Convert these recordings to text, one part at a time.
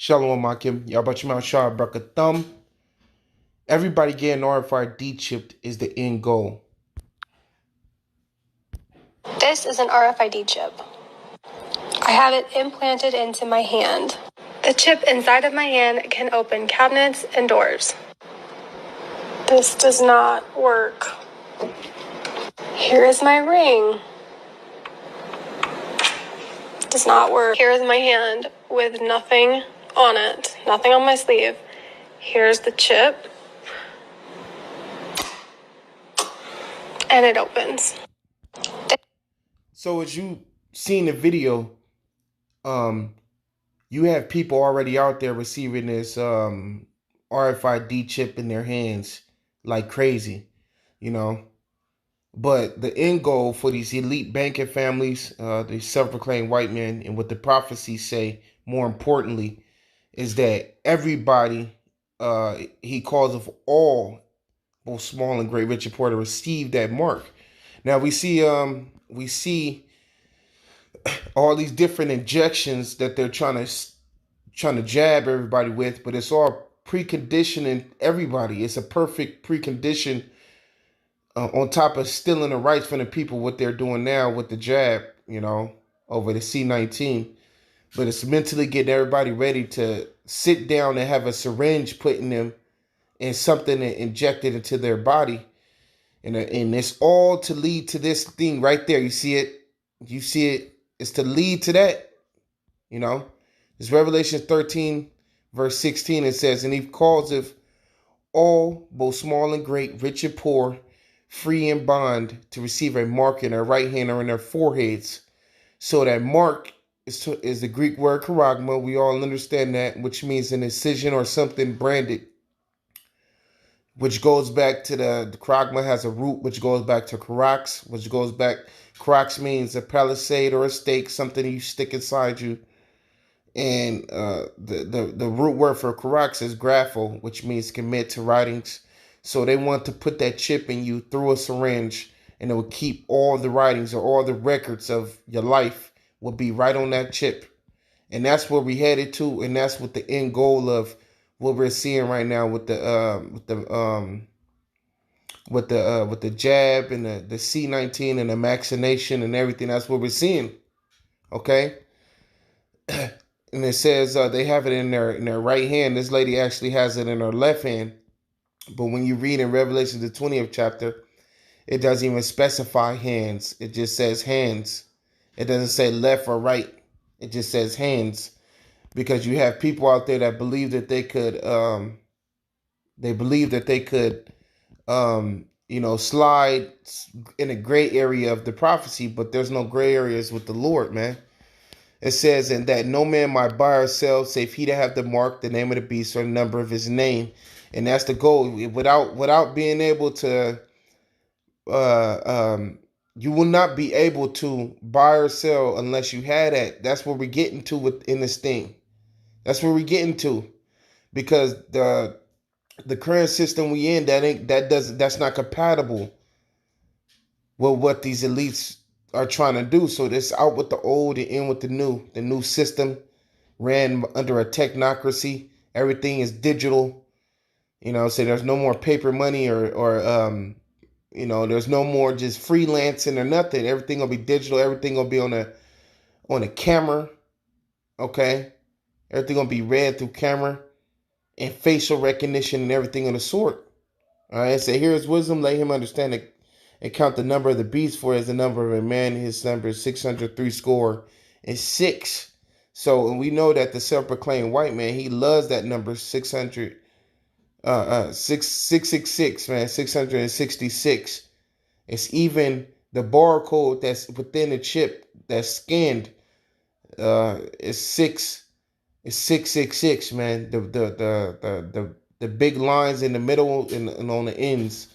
Shalom Akim, Yabashima Shah Brakathum. Everybody getting RFID chipped is the end goal. This is an RFID chip. I have it implanted into my hand. The chip inside of my hand can open cabinets and doors. This does not work. Here is my ring. Does not work. Here is my hand with nothing on it, nothing on my sleeve. Here's the chip. And it opens. So as you seen the video, you have people already out there receiving this RFID chip in their hands like crazy, you know. But the end goal for these elite banking families, these self-proclaimed white men, and what the prophecies say, more importantly, is that everybody, he calls of all, both small and great, rich and poor, to receive that mark. Now we see all these different injections that they're trying to jab everybody with, but it's all preconditioning everybody. It's a perfect precondition on top of stealing the rights from the people, what they're doing now with the jab, over the C-19. But it's mentally getting everybody ready to sit down and have a syringe put in them and something injected into their body. And it's all to lead to this thing right there. You see it? You see it? It's to lead to that. It's Revelation 13, verse 16. It says, and he calls of all, both small and great, rich and poor, free and bond, to receive a mark in their right hand or in their foreheads. So that mark is the Greek word charagma. We all understand that, which means an incision or something branded, which goes back to the charagma has a root, which goes back to charax, which goes back, charax means a palisade or a stake, something you stick inside you. And the root word for charax is grapho, which means commit to writings. So they want to put that chip in you through a syringe, and it will keep all the writings or all the records of your life will be right on that chip. And that's where we headed to, and that's what the end goal of what we're seeing right now with the jab and the C-19 and the vaccination and everything. That's what we're seeing. Okay. And it says they have it in their right hand. This lady actually has it in her left hand. But when you read in Revelation, the 20th chapter, it doesn't even specify hands. It just says hands. It doesn't say left or right. It just says hands. Because you have people out there that believe that they could, slide in a gray area of the prophecy, but there's no gray areas with the Lord, man. It says, and that no man might buy or sell, save he that have the mark, the name of the beast, or the number of his name. And that's the goal. Without being able to, you will not be able to buy or sell unless you had that. That's what we're getting to within this thing. That's where we're getting to, because the current system we in, that's not compatible with what these elites are trying to do. So this out with the old and in with the new. The new system ran under a technocracy. Everything is digital. So there's no more paper money or there's no more just freelancing or nothing. Everything will be digital. Everything will be on a camera. Okay. Everything gonna be read through camera and facial recognition and everything of the sort. All right. So here is wisdom. Let him understand it and count the number of the beast, for as the number of a man, his number is 603 score and 6. So, and we know that the self-proclaimed white man, he loves that number 600, 666, man, 666. It's even the barcode that's within the chip that's scanned is 666, man. The big lines in the middle and on the ends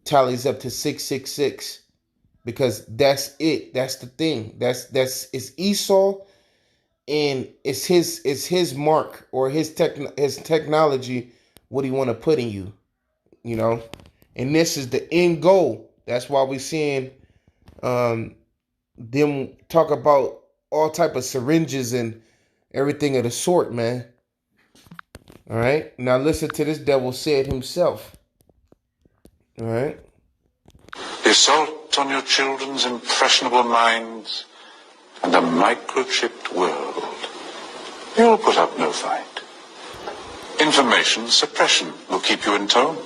tallies up to 666, because that's it. That's the thing. It's Esau, and it's his mark or his technology. What he want to put in you, and this is the end goal. That's why we're seeing them talk about all type of syringes and Everything of the sort, man. All right. Now listen to this devil say it himself. All right. The assault on your children's impressionable minds and a microchipped world. You'll put up no fight. Information suppression will keep you in tone.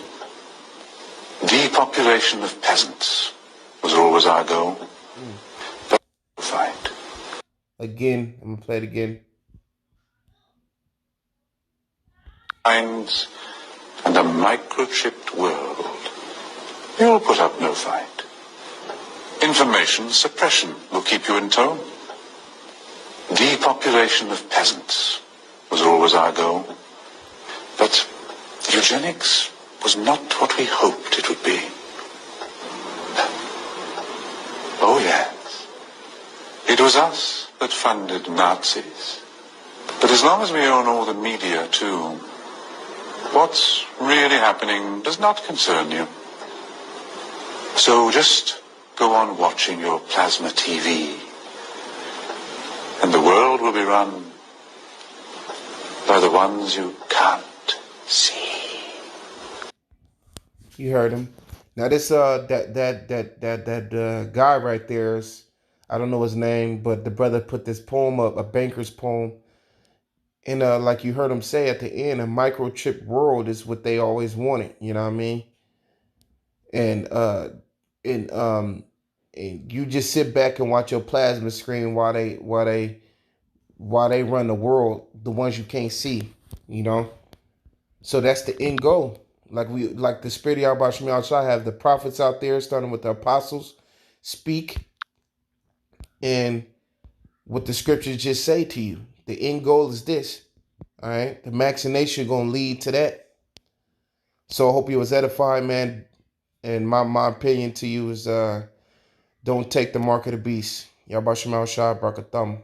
Depopulation of peasants was always our goal. But no fight. Again, I'm gonna play it again. Minds and a microchipped world. You'll put up no fight. Information suppression will keep you in tone. Depopulation of peasants was always our goal. But eugenics was not what we hoped it would be. Oh yes, it was us that funded Nazis. But as long as we own all the media too, what's really happening does not concern you. So just go on watching your plasma TV, and the world will be run by the ones you can't see. You heard him. Now this that guy right there is, I don't know his name, but the brother put this poem up, a banker's poem. And like you heard him say at the end, a microchip world is what they always wanted, you know what I mean? And and you just sit back and watch your plasma screen while they run the world, the ones you can't see, you know? So that's the end goal. Like the Spirit of YAHAWASHI have the prophets out there, starting with the apostles, speak, and what the scriptures just say to you. The end goal is this. All right. The vaccination gonna lead to that. So I hope you was edified, man. And my opinion to you is don't take the mark of the beast. YAHAWASHI Barakatham.